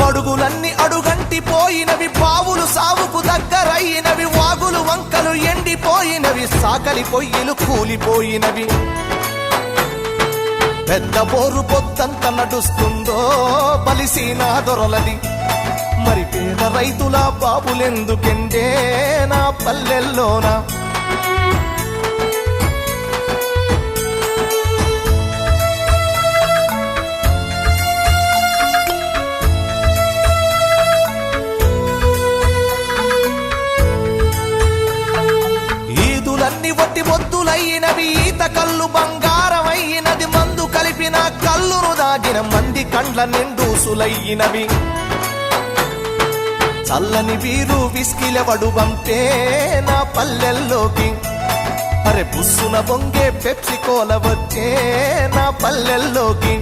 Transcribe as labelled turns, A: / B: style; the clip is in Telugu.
A: అడుగులన్నీ అడుగంటి పోయినవి, బావులు సావుకు దగ్గరైనవి, వాగులు వంకలు ఎండిపోయినవి, సాకలి పొయ్యిలు కూలిపోయినవి. పెద్ద బోరు పొద్దంత నడుస్తుందో బలిసీనా దొరలది, మరి పేద రైతుల బాబులెందుకెండే నా పల్లెల్లోనా. ఈదులన్నీ వట్టి మొద్దులయ్యినవి, ఈత కళ్ళు బంగారమయ్యినది, మందు కలిపిన కళ్ళును దాగిన మంది కండ్ల నిండూసులయ్యినవి. చల్లని వీరు విస్కిలెవడు పంపే నా పల్లెల్లోకి, అరే బుస్సున బొంగే పెప్సి కోల వచ్చే నా పల్లెల్లోకి.